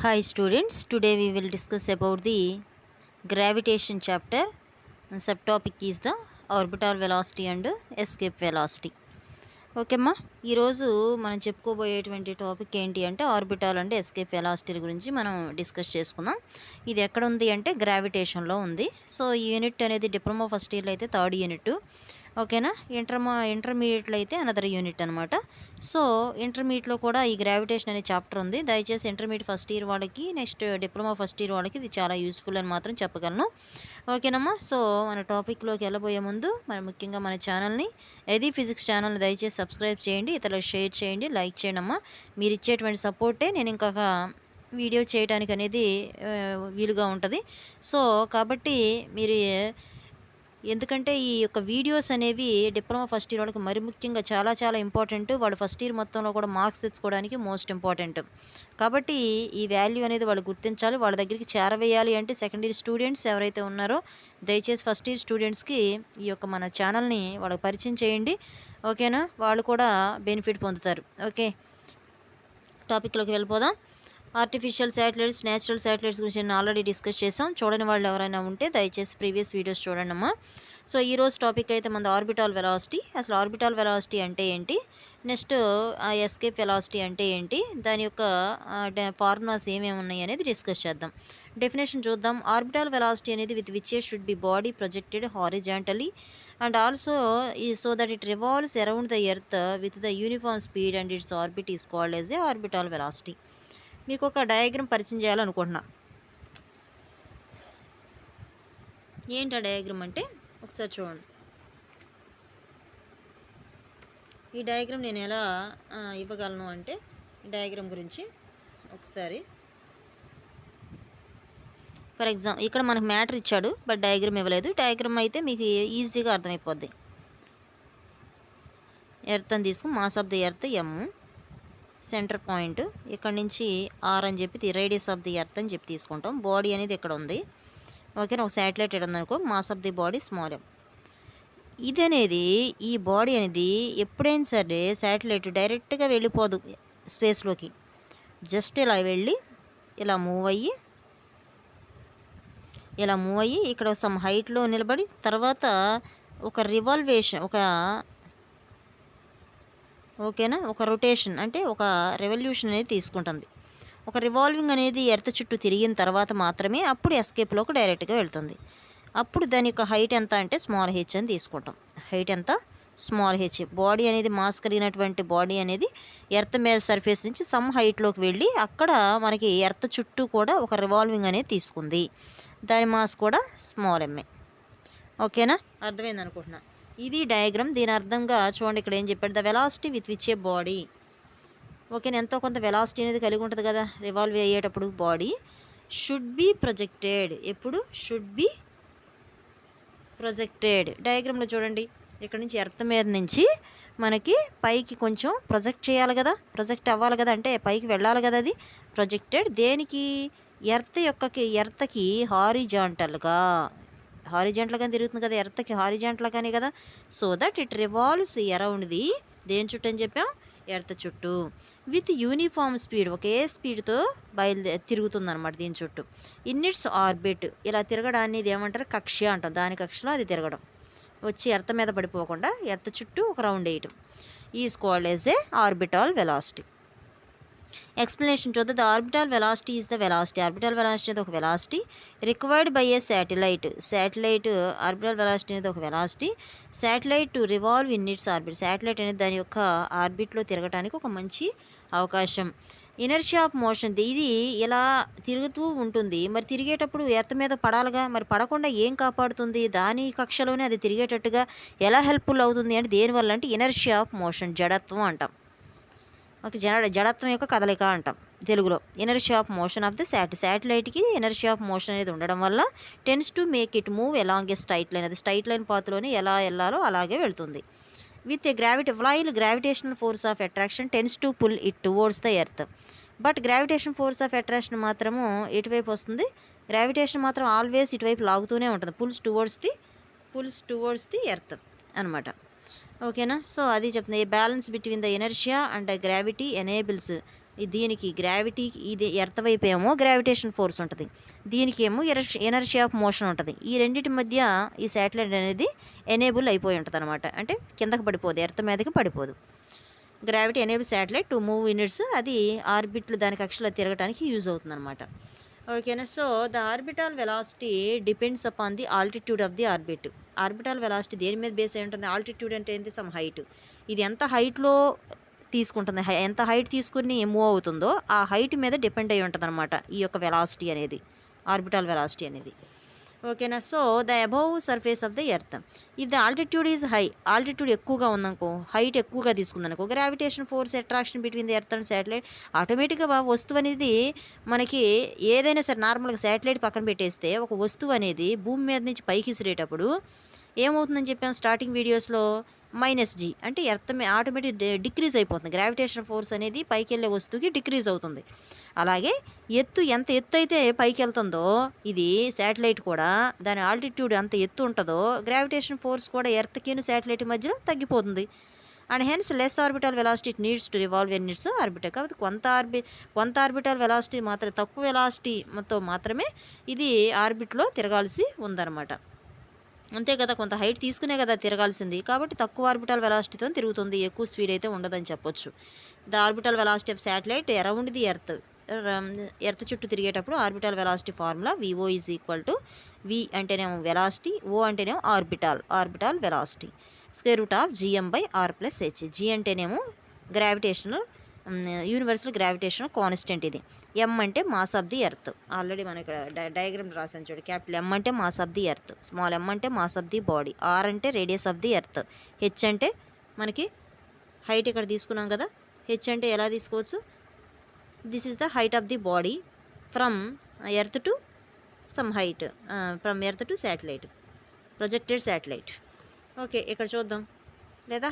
Hi students, today we will discuss about the gravitation chapter. Subtopic is the orbital velocity and escape velocity. Okay అమ్మా, ఈరోజు మనం చెప్పుకోబోయేటువంటి topic ఏంటి అంటే orbital అంటే escape velocity గురించి మనం డిస్కస్ చేసుకుందాం. ఇది ఎక్కడ ఉంది అంటే గ్రావిటేషన్లో ఉంది. సో ఈ యూనిట్ అనేది డిప్లొమా ఫస్ట్ ఇయర్లో అయితే థర్డ్ యూనిట్, ఓకేనా. ఇంటర్మీడియట్లో అయితే అనదర్ యూనిట్ అనమాట. సో ఇంటర్మీడియట్లో కూడా ఈ గ్రావిటేషన్ అనే చాప్టర్ ఉంది. దయచేసి ఇంటర్మీడియట్ ఫస్ట్ ఇయర్ వాళ్ళకి, నెక్స్ట్ డిప్లొమా ఫస్ట్ ఇయర్ వాళ్ళకి ఇది చాలా యూస్ఫుల్ అని మాత్రం చెప్పగలను. ఓకేనమ్మా. సో మన టాపిక్లోకి వెళ్ళబోయే ముందు ముఖ్యంగా మన ఛానల్ని ఏది ఫిజిక్స్ ఛానల్ని దయచేసి సబ్స్క్రైబ్ చేయండి, ఇతరులకు షేర్ చేయండి, లైక్ చేయండి అమ్మా. మీరు ఇచ్చేటువంటి సపోర్టే నేను ఇంకొక వీడియో చేయడానికి అనేది వీలుగా ఉంటుంది. సో కాబట్టి మీరు ఎందుకంటే ఈ యొక్క వీడియోస్ అనేవి డిప్లొమా ఫస్ట్ ఇయర్ వాళ్ళకి మరి ముఖ్యంగా చాలా చాలా ఇంపార్టెంట్. వాళ్ళు ఫస్ట్ ఇయర్ మొత్తంలో కూడా మార్క్స్ తెచ్చుకోవడానికి మోస్ట్ ఇంపార్టెంట్. కాబట్టి ఈ వాల్యూ అనేది వాళ్ళు గుర్తించాలి, వాళ్ళ దగ్గరికి చేరవేయాలి. అంటే సెకండ్ ఇయర్ స్టూడెంట్స్ ఎవరైతే ఉన్నారో దయచేసి ఫస్ట్ ఇయర్ స్టూడెంట్స్కి ఈ యొక్క మన ఛానల్ని వాళ్ళకి పరిచయం చేయండి, ఓకేనా. వాళ్ళు కూడా బెనిఫిట్ పొందుతారు. ఓకే, టాపిక్లోకి వెళ్ళిపోదాం. ఆర్టిఫిషియల్ శాటిలైట్స్, న్యాచురల్ శాటిలైట్స్ గురించి నేను ఆల్రెడీ డిస్కస్ చేసాం. చూడని వాళ్ళు ఎవరైనా ఉంటే దయచేసి ప్రీవియస్ వీడియోస్ చూడండి అమ్మా. సో ఈరోజు టాపిక్ అయితే మన ఆర్బిటాల్ వెలాసిటీ. అసలు ఆర్బిటాల్ వెలాసిటీ అంటే ఏంటి, నెక్స్ట్ ఎస్కేప్ వెలాసిటీ అంటే ఏంటి, దాని యొక్క ఫార్ములాస్ ఏమేమి ఉన్నాయి అనేది డిస్కస్ చేద్దాం. డెఫినేషన్ చూద్దాం. ఆర్బిటాల్ వెలాసిటీ అనేది with which should be body projected horizontally and also so that it revolves around the earth with the uniform speed and its orbit is called as a orbital velocity. మీకు ఒక diagram పరిచయం చేయాలనుకుంటున్నా. ఏంటి ఆ diagram అంటే ఒకసారి చూడండి. ఈ డయాగ్రామ్ నేను ఎలా ఇవ్వగలను అంటే డయాగ్రామ్ గురించి ఒకసారి ఫర్ ఎగ్జాంపుల్ ఇక్కడ మనకు మ్యాటర్ ఇచ్చాడు, బట్ డయాగ్రామ్ ఇవ్వలేదు. డయాగ్రామ్ అయితే మీకు ఈజీగా అర్థమైపోద్ది. ఎర్త్ అని తీసుకుని mass of the earth M, centre point ఇక్కడ నుంచి ఆర్ అని చెప్పి రేడియస్ ఆఫ్ ది ఎర్త్ అని చెప్పి తీసుకుంటాం. బాడీ అనేది ఇక్కడ ఉంది, ఓకేనా. ఒక శాటిలైట్ ఇక్కడ ఉందనుకో, mass of the body small m. ఇది అనేది ఈ బాడీ అనేది ఎప్పుడైనా సరే శాటిలైట్ డైరెక్ట్గా వెళ్ళిపోదు స్పేస్లోకి. జస్ట్ ఇలా వెళ్ళి ఇలా మూవ్ అయ్యి ఇక్కడ సమ్ హైట్లో నిలబడి తర్వాత ఒక రివాల్వేషన్, ఓకేనా, ఒక రొటేషన్ అంటే ఒక రెవల్యూషన్ అనేది తీసుకుంటుంది. ఒక రివాల్వింగ్ అనేది ఎర్త్ చుట్టూ తిరిగిన తర్వాత మాత్రమే అప్పుడు ఎస్కేప్లోకి డైరెక్ట్గా వెళ్తుంది. అప్పుడు దాని యొక్క హైట్ ఎంత అంటే స్మాల్ హెచ్ అని తీసుకుంటాం. హైట్ ఎంత, స్మాల్ హెచ్. బాడీ అనేది మాస్ కలిగినటువంటి బాడీ అనేది ఎర్త్ మీద సర్ఫేస్ నుంచి సమ్ హైట్లోకి వెళ్ళి అక్కడ మనకి ఎర్త్ చుట్టూ కూడా ఒక రివాల్వింగ్ అనేది తీసుకుంది. దాని మాస్ కూడా స్మాల్ ఎంఏ, ఓకేనా. అర్థమైంది అనుకుంటున్నా. ఇది డయాగ్రామ్. దీని అర్థంగా చూడండి ఇక్కడ ఏం చెప్పాడు, the velocity with which A body, ఓకేనా, ఎంతో కొంత వెలాసిటీ అనేది కలిగి ఉంటుంది కదా రివాల్వ్ అయ్యేటప్పుడు. బాడీ షుడ్ బీ ప్రొజెక్టెడ్, ఎప్పుడు షుడ్ బీ ప్రొజెక్టెడ్. డయాగ్రామ్లో చూడండి, ఇక్కడ నుంచి ఎర్త్ మీద నుంచి మనకి పైకి కొంచెం ప్రొజెక్ట్ చేయాలి కదా, ప్రొజెక్ట్ అవ్వాలి కదా, అంటే పైకి వెళ్ళాలి కదా. అది ప్రొజెక్టెడ్ దేనికి, ఎర్త్కి హారిజాంటల్గా తిరుగుతుంది కదా, ఎర్త్కి హారిజాంటల్గానే కదా. So that it revolves around the, దేని చుట్టూ అని చెప్పాం, ఎర్త్ చుట్టూ, విత్ యూనిఫామ్ స్పీడ్, ఒకే స్పీడ్తో తిరుగుతుంది అనమాట దీని చుట్టూ. ఇన్ ఇట్స్ ఆర్బిట్, ఇలా తిరగడాన్ని ఇది ఏమంటారు, కక్ష అంటాం. దాని కక్షలో అది తిరగడం, వచ్చి ఎర్త్ మీద పడిపోకుండా ఎర్త్ చుట్టూ ఒక రౌండ్ వేయటం. Is called as a orbital velocity. Explanation చూద్దాం. The orbital velocity is the velocity. Orbital velocity అనేది ఒక velocity required by a satellite. Orbital velocity అనేది ఒక velocity. Satellite to revolve in its orbit. Satellite అనేది దాని యొక్క ఆర్బిట్లో తిరగడానికి ఒక మంచి అవకాశం. ఇనర్షియా ఆఫ్ మోషన్, ఇది ఇలా తిరుగుతూ ఉంటుంది. మరి తిరిగేటప్పుడు ఎర్త్ మీద పడాలిగా, మరి పడకుండా ఏం కాపాడుతుంది, దాని కక్షలోనే అది తిరిగేటట్టుగా ఎలా హెల్ప్ఫుల్ అవుతుంది అంటే దేనివల్ల అంటే ఇనర్షియా ఆఫ్ మోషన్, జడత్వం అంటాం. ఓకే, జడత్వం యొక్క కదలిక అంటాం తెలుగులో. Inertia of motion of the శాటిలైట్కి ఇనర్షియా ఆఫ్ మోషన్ అనేది ఉండడం వల్ల tends to make it move along a straight line. అది స్ట్రైట్ లైన్ పాత్లోనే ఎలా వెళ్ళాలో అలాగే వెళ్తుంది. With a gravitational force of attraction tends to pull it towards the earth. But gravitation force of attraction మాత్రము ఎటువైపు వస్తుంది, గ్రావిటేషన్ మాత్రం ఆల్వేస్ ఇటువైపు లాగుతూనే ఉంటుంది. పుల్స్ టువర్డ్స్ ది ఎర్త్ అనమాట, ఓకేనా. సో అది చెప్తుంది. A balance between the inertia and gravity enables దీనికి గ్రావిటీకి ఇది ఎర్త్ వైపు ఏమో గ్రావిటేషన్ ఫోర్స్ ఉంటుంది, దీనికి ఏమో ఎనర్జీ ఆఫ్ మోషన్ ఉంటుంది. ఈ రెండింటి మధ్య ఈ శాటిలైట్ అనేది ఎనేబుల్ అయిపోయి ఉంటుంది అనమాట. అంటే కిందకి పడిపోదు, ఎర్త్ మీదకి పడిపోదు. Gravity enable satellite to move in its, అది ఆర్బిట్లు దానికి అక్షలు తిరగడానికి యూజ్ అవుతుంది అనమాట. ఓకేనా. So the orbital velocity depends upon the altitude of the orbit. Orbital velocity దేని మీద బేస్ అయి ఉంటుంది? ఆల్టిట్యూడ్ అంటే ఏంటి? Some height. ఇది ఎంత హైట్లో తీసుకుంటుంది, ఎంత హైట్ తీసుకుని మూవ్ అవుతుందో ఆ హైట్ మీద డిపెండ్ అయి ఉంటుంది అనమాట ఈ యొక్క వెలాసిటీ అనేది, ఆర్బిటాల్ వెలాసిటీ అనేది. ఓకేనా. So the above surface of the earth, if the altitude is high, altitude ఎక్కువగా ఉందనుకో, హైట్ ఎక్కువగా తీసుకుందనుకో, gravitation force attraction between the earth and satellite, ఆటోమేటిక్గా వస్తువు అనేది మనకి ఏదైనా సరే నార్మల్గా శాటిలైట్ పక్కన పెట్టేస్తే ఒక వస్తువు అనేది భూమి మీద నుంచి పైకి విసిరేటప్పుడు ఏమవుతుందని చెప్పాం స్టార్టింగ్ వీడియోస్లో? -g, అంటే ఎర్త్ ఆటోమేటిక్ డిక్రీజ్ అయిపోతుంది. గ్రావిటేషన్ ఫోర్స్ అనేది పైకి వెళ్ళే వస్తువుకి డిక్రీజ్ అవుతుంది. అలాగే ఎంత ఎత్తు అయితే పైకి వెళ్తుందో ఇది శాటిలైట్ కూడా, దాని ఆల్టిట్యూడ్ ఎంత ఎత్తు ఉంటుందో గ్రావిటేషన్ ఫోర్స్ కూడా ఎర్త్కిను శాటిలైట్ మధ్యలో తగ్గిపోతుంది. And hence less orbital velocity it needs to revolve in its orbit. కాబట్టి కొంత ఆర్బిటాల్ వెలాసిటీ మాత్రం, తక్కువ వెలాసిటీతో మాత్రమే ఇది ఆర్బిట్లో తిరగాల్సి ఉందన్నమాట. అంతే కదా, కొంత హైట్ తీసుకునే కదా తిరగాల్సింది. కాబట్టి తక్కువ ఆర్బిటాల్ వెలాసిటీతో తిరుగుతుంది, ఎక్కువ స్పీడ్ అయితే ఉండదని చెప్పొచ్చు. The orbital velocity of satellite around the earth చుట్టూ తిరిగేటప్పుడు orbital velocity formula VO is equal to, V అంటేనేమో వెలాసిటీ, O అంటేనేమో ఆర్బిటాల్ వెలాసిటీ, √GM/r+h. G అంటేనేమో గ్రావిటేషనల్ యూనివర్సల్ గ్రావిటేషనల్ కాన్స్టెంట్, ఇది M అంటే mass of the earth. Already మనం ఇక్కడ diagram రాసాను చూడండి. క్యాపిటల్ M అంటే mass of the earth, small m అంటే mass of the body, R అంటే radius of the earth, H అంటే మనకి హైట్ ఇక్కడ తీసుకున్నాం కదా, H అంటే ఎలా తీసుకోవచ్చు? This is the height of the body from earth to some height, from earth to satellite, projected satellite. Okay, ఇక్కడ చూద్దాం. లేదా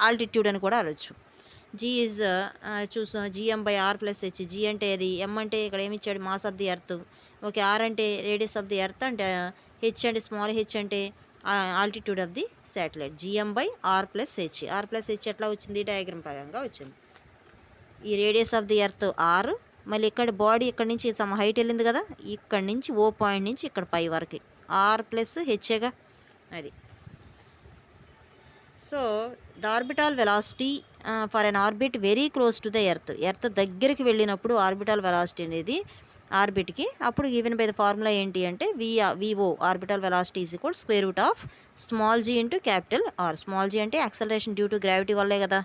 ఆల్టిట్యూడ్ అని కూడా అనొచ్చు. G ఈజ్ చూసాం GM/r+h. G అంటే అది, M అంటే ఇక్కడ ఏమి ఇచ్చాడు? Mass of the earth. Okay, R అంటే రేడియస్ ఆఫ్ ది ఎర్త్, అంటే H అంటే స్మాల్ h అంటే altitude of the satellite. GM/r+h. R+h ఎట్లా వచ్చింది? డయాగ్రామ్ పరంగా వచ్చింది. ఈ radius of the earth R, మళ్ళీ ఇక్కడ బాడీ ఇక్కడ నుంచి సమ్ హైట్ వెళ్ళింది కదా, ఇక్కడ నుంచి O పాయింట్ నుంచి ఇక్కడ పై వరకు R+hగా అది. So the orbital velocity for an orbit very close to the earth దగ్గరికి వెళ్ళినప్పుడు ఆర్బిటాల్ వెలాసిటీ అనేది ఆర్బిట్కి, అప్పుడు గివెన్ బై ద ఫార్ములా ఏంటి అంటే VO orbital velocity is equal small g into capital R. Small g అంటే యాక్సలరేషన్ డ్యూ టు గ్రావిటీ వల్లే కదా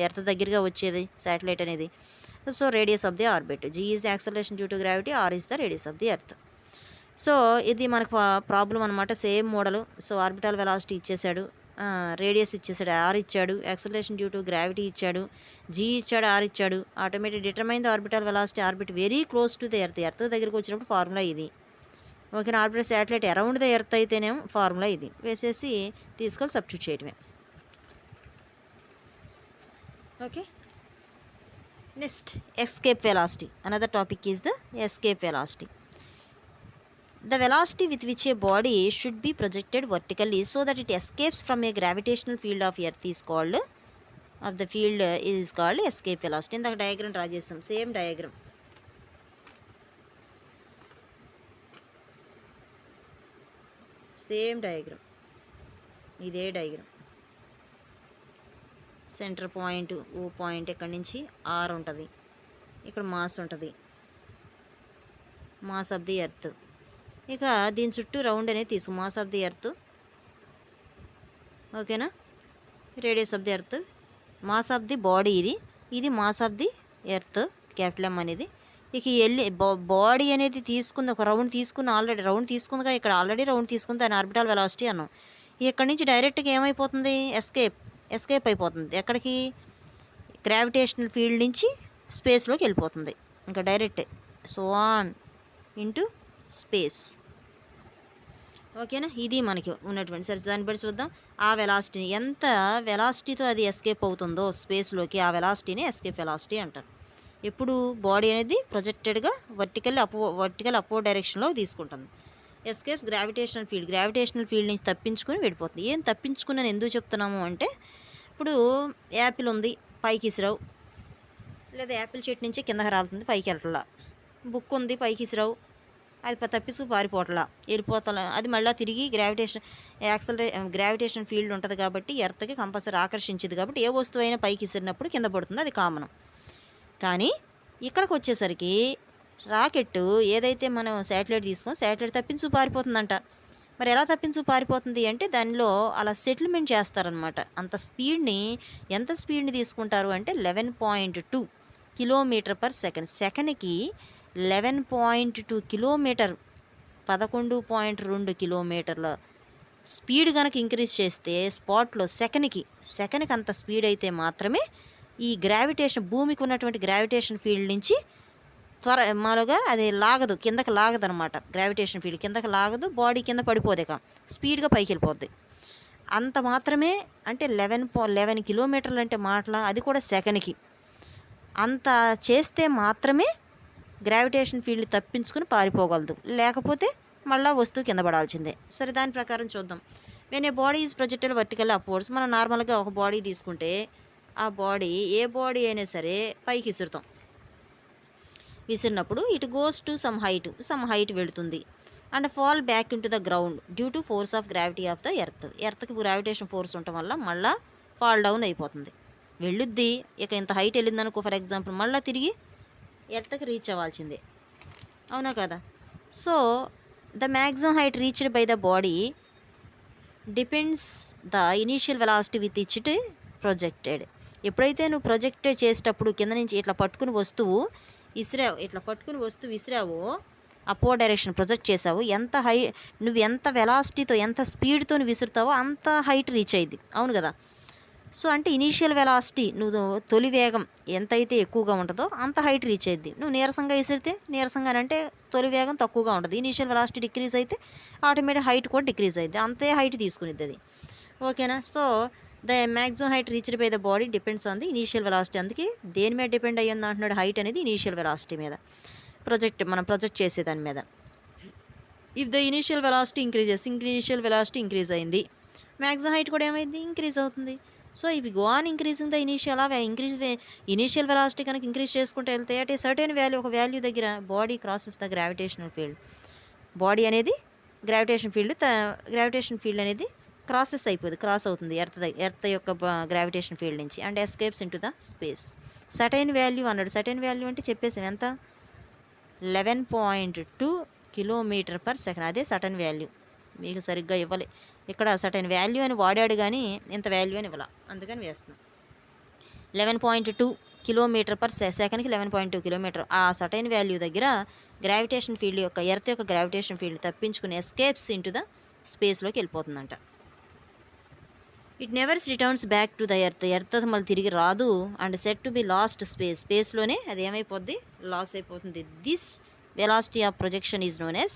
earth దగ్గరగా వచ్చేది శాటిలైట్ అనేది. So radius of the orbit, G is the acceleration due to gravity, R is the radius of the earth. So ఇది మనకు problem అనమాట, same model. So orbital velocity ఇచ్చేసాడు, radius ఇచ్చేసాడు, R ఇచ్చాడు, యాక్సలరేషన్ డ్యూ టు గ్రావిటీ ఇచ్చాడు, G ఇచ్చాడు, R ఇచ్చాడు. Automatic determine the orbital velocity orbit very close to the earth దగ్గరికి వచ్చినప్పుడు ఫార్ములా ఇది. Okay, orbital satellite around the earth అయితేనేమో ఫార్ములా ఇది వేసేసి తీసుకొని సబ్స్టిట్యూట్ చేయడమే. Okay, next escape velocity. Another topic is the escape velocity. The velocity with which a body should be projected vertically so that it escapes from a gravitational field of earth is called escape velocity. ఇందాక diagram draw చేస్తాం, same diagram. ఇదే diagram. Centre point O point ఇక్కడ నుంచి R ఉంటుంది, ఇక్కడ mass ఉంటుంది, mass of the earth. ఇక దీని చుట్టూ రౌండ్ అనేది తీసుకు, మాస్ ఆఫ్ ది ఎర్త్. ఓకేనా, radius of the earth, mass of the body, ఇది mass of the earth, capital M అనేది. ఇక వెళ్ళి బాడీ అనేది తీసుకుంది, ఒక రౌండ్ తీసుకుని, ఆల్రెడీ రౌండ్ తీసుకుందిగా, ఇక్కడ ఆల్రెడీ రౌండ్ తీసుకుంది, దాని ఆర్బిటాల్ వెలాసిటీ అన్నాం. ఇక్కడ నుంచి డైరెక్ట్గా ఏమైపోతుంది? ఎస్కేప్ అయిపోతుంది. ఎక్కడికి? గ్రావిటేషనల్ ఫీల్డ్ నుంచి స్పేస్లోకి వెళ్ళిపోతుంది, ఇంకా direct so on into space. ఓకేనా, ఇది మనకి ఉన్నటువంటి. సరే, దాన్ని బట్టి చూద్దాం. ఆ వెలాసిటీని, ఎంత వెలాసిటీతో అది ఎస్కేప్ అవుతుందో స్పేస్లోకి, ఆ వెలాసిటీని ఎస్కేప్ వెలాసిటీ అంటారు. ఎప్పుడు బాడీ అనేది ప్రొజెక్టెడ్గా వర్టికల్ అప్వర్డ్ డైరెక్షన్లో తీసుకుంటుంది. ఎస్కేప్స్ గ్రావిటేషనల్ ఫీల్డ్ నుంచి తప్పించుకుని వెళ్ళిపోతుంది. ఏం తప్పించుకుని ఎందుకు చెప్తున్నాము అంటే, ఇప్పుడు యాపిల్ ఉంది, పైకి ఇసిరావు, లేదా యాపిల్ చెట్టు నుంచి కిందకి రాలుతుంది, పైకి వెళ్ళట్లా. బుక్ ఉంది, పైకి ఇసిరావు, అది తప్పిసు పారిపోవట్లా, వెళ్ళిపోతలా. అది మళ్ళీ తిరిగి గ్రావిటేషన్ ఫీల్డ్ ఉంటుంది కాబట్టి ఎర్త్కి కంపల్సరీ ఆకర్షించింది కాబట్టి ఏ వస్తువు అయినా పైకి ఇసిరినప్పుడు కింద పడుతుంది, అది కామన్. కానీ ఇక్కడికి వచ్చేసరికి రాకెట్ ఏదైతే మనం శాటిలైట్ తీసుకుని శాటిలైట్ తప్పించు పారిపోతుందంట. మరి ఎలా తప్పించు పారిపోతుంది అంటే దానిలో అలా సెటిల్మెంట్ చేస్తారనమాట. అంత స్పీడ్ని, ఎంత స్పీడ్ని తీసుకుంటారు అంటే 11.2 కిలోమీటర్ పర్ సెకండ్. సెకండ్కి 11.2 కిలోమీటర్, 11.2 కిలోమీటర్ల స్పీడ్ కనుక ఇంక్రీజ్ చేస్తే స్పాట్లో సెకండ్కి అంత స్పీడ్ అయితే మాత్రమే ఈ గ్రావిటేషన్, భూమికి ఉన్నటువంటి గ్రావిటేషన్ ఫీల్డ్ నుంచి మామూలుగా అది లాగదు, కిందకి లాగదు అనమాట. గ్రావిటేషన్ ఫీల్డ్ కిందకి లాగదు, బాడీ కింద పడిపోదే, స్పీడ్గా పైకి వెళ్ళిపోద్ది. అంత మాత్రమే, అంటే 11 కిలోమీటర్లు అంటే మాటల, అది కూడా సెకండ్కి. అంత చేస్తే మాత్రమే గ్రావిటేషన్ ఫీల్డ్ తప్పించుకుని పారిపోగలదు, లేకపోతే మళ్ళీ వస్తువు కింద పడాల్సిందే. సరే, దాని ప్రకారం చూద్దాం. When a body is projected vertical upwards, మనం నార్మల్గా ఒక బాడీ తీసుకుంటే ఆ బాడీ, ఏ బాడీ అయినా సరే పైకి విసిరినప్పుడు it goes to some height వెళుతుంది, and fall back into the ground due to force of gravity of the ఎర్త్కి గ్రావిటేషన్ ఫోర్స్ ఉండటం వల్ల మళ్ళీ ఫాల్ డౌన్ అయిపోతుంది, వెళ్ళుద్ది. ఇక ఇంత హైట్ వెళ్ళిందనుకో ఫర్ ఎగ్జాంపుల్, మళ్ళీ తిరిగి ఎర్త్కి రీచ్ అవ్వాల్సిందే, అవునా కదా. So the maximum height reached by the body depends the initial velocity with ఇచ్ ఇట్ ప్రొజెక్టెడ్. ఎప్పుడైతే నువ్వు ప్రొజెక్ట్ చేసేటప్పుడు కింద నుంచి ఇట్లా పట్టుకుని వస్తువు విసిరావో, అపోర్ డైరెక్షన్ ప్రొజెక్ట్ చేసావు, నువ్వు ఎంత వెలాసిటీతో, ఎంత స్పీడ్తో విసురుతావో అంత హైట్ రీచ్ అయ్యింది, అవును కదా. సో అంటే ఇనీషియల్ వెలాసిటీ, నువ్వు తొలి వేగం ఎంతైతే ఎక్కువగా ఉంటుందో అంత హైట్ రీచ్ అయ్యింది. నువ్వు నీరసంగా విసిరితే, అంటే తొలి వేగం తక్కువగా ఉంటుంది, ఇనీషియల్ వెలాసిటీ డిక్రీజ్ అయితే ఆటోమేటిక్ హైట్ కూడా డిక్రీజ్ అయ్యింది, అంతే హైట్ తీసుకునిద్ది అది, ఓకేనా. So the maximum height reached by the body depends on the initial velocity. అందుకే దేని మీద డిపెండ్ అయ్యింది అంటున్నాడు, హైట్ అనేది ఇనీషియల్ వెలాసిటీ మీద, మనం ప్రొజెక్ట్ చేసేదాని మీద. If the initial velocity increase అయింది, మ్యాక్సిమం హైట్ కూడా ఏమైంది, ఇంక్రీజ్ అవుతుంది. సో ఇవి go on increasing the initial velocity కనుక ఇంక్రీజ్ చేసుకుంటూ వెళ్తే అట్ ఏ సర్టెన్ వాల్యూ, ఒక వాల్యూ దగ్గర body crosses the gravitational field. Body అనేది గ్రావిటేషన్ ఫీల్డ్ అనేది క్రాస్ అవుతుంది ఎర్త్ యొక్క గ్రావిటేషన్ ఫీల్డ్ నుంచి, and escapes into the space. Certain value అన్నాడు. సర్టెన్ వాల్యూ అంటే చెప్పేసాం, ఎంత, 11.2 కిలోమీటర్ పర్ సెకండ్, అదే సర్టెన్ వాల్యూ. మీకు సరిగ్గా ఇవ్వలే ఇక్కడ, సర్టెన్ వాల్యూ అని వాడాడు కానీ ఇంత వాల్యూ అని ఇవ్వాల, అందుకని వేస్తున్నాం. 11.2 కిలోమీటర్ పర్ సెకండ్కి 11.2 కిలోమీటర్. ఆ సర్టెన్ వాల్యూ దగ్గర గ్రావిటేషన్ ఫీల్డ్ ఎర్త్ యొక్క గ్రావిటేషన్ ఫీల్డ్ తప్పించుకుని ఎస్కేప్స్ ఇన్ టు ద స్పేస్లోకి వెళ్ళిపోతుందంట. It nevers returns back to the earth మళ్ళీ తిరిగి రాదు, and said to be lost స్పేస్లోనే అది ఏమైపోద్ది, లాస్ అయిపోతుంది. This velocity of projection is known as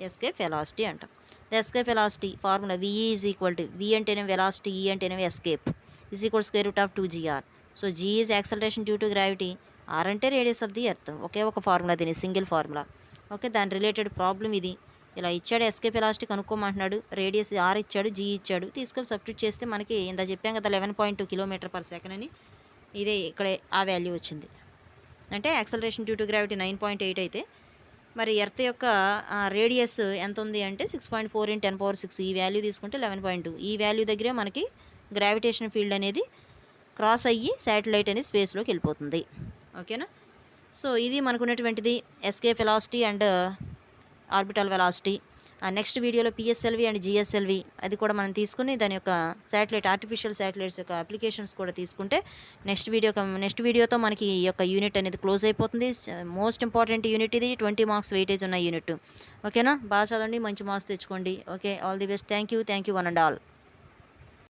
escape velocity అంటాం. The escape velocity formula VE is equal to, V అంటేనే velocity, E అంటేనే escape, is equal square root of 2gr. So G is acceleration due to gravity, R అంటే radius of the earth. ఒకే ఒక formula, దీని single formula, okay. దాని related problem ఇది. ఇలా ఇచ్చాడు, escape velocity కనుక్కోమంటున్నాడు, radius R ఇచ్చాడు, G ఇచ్చాడు, తీసుకెళ్ళి సబ్స్టిట్యూట్ చేస్తే మనకి ఇంత చెప్పాం కదా 11.2 కిలోమీటర్ పర్ సెకండ్ అని, ఇదే ఇక్కడే ఆ వాల్యూ వచ్చింది. అంటే యాక్సలరేషన్ డ్యూ టు గ్రావిటీ 9.8 అయితే మరి ఎర్త్ యొక్క రేడియస్ ఎంత ఉంది అంటే 6.4 × 10⁶. ఈ వాల్యూ తీసుకుంటే 11.2. ఈ వాల్యూ దగ్గరే మనకి గ్రావిటేషన్ ఫీల్డ్ అనేది క్రాస్ అయ్యి శాటిలైట్ అనేది స్పేస్లోకి వెళ్ళిపోతుంది, ఓకేనా. సో ఇది మనకున్నటువంటిది escape velocity and orbital velocity. Next వీడియోలో PSLV అండ్ GSLV అది కూడా మనం తీసుకుని దాని యొక్క ఆర్టిఫిషియల్ శాటిలైట్స్ యొక్క అప్లికేషన్స్ కూడా తీసుకుంటే నెక్స్ట్ వీడియోతో మనకి ఈ యొక్క యూనిట్ అనేది క్లోజ్ అయిపోతుంది. మోస్ట్ ఇంపార్టెంట్ యూనిట్ ఇది, 20 మార్క్స్ వెయిటేజ్ ఉన్న యూనిట్, ఓకేనా. బాగా చదవండి, మంచి మార్క్స్ తెచ్చుకోండి, okay. All the best. Thank you one and all.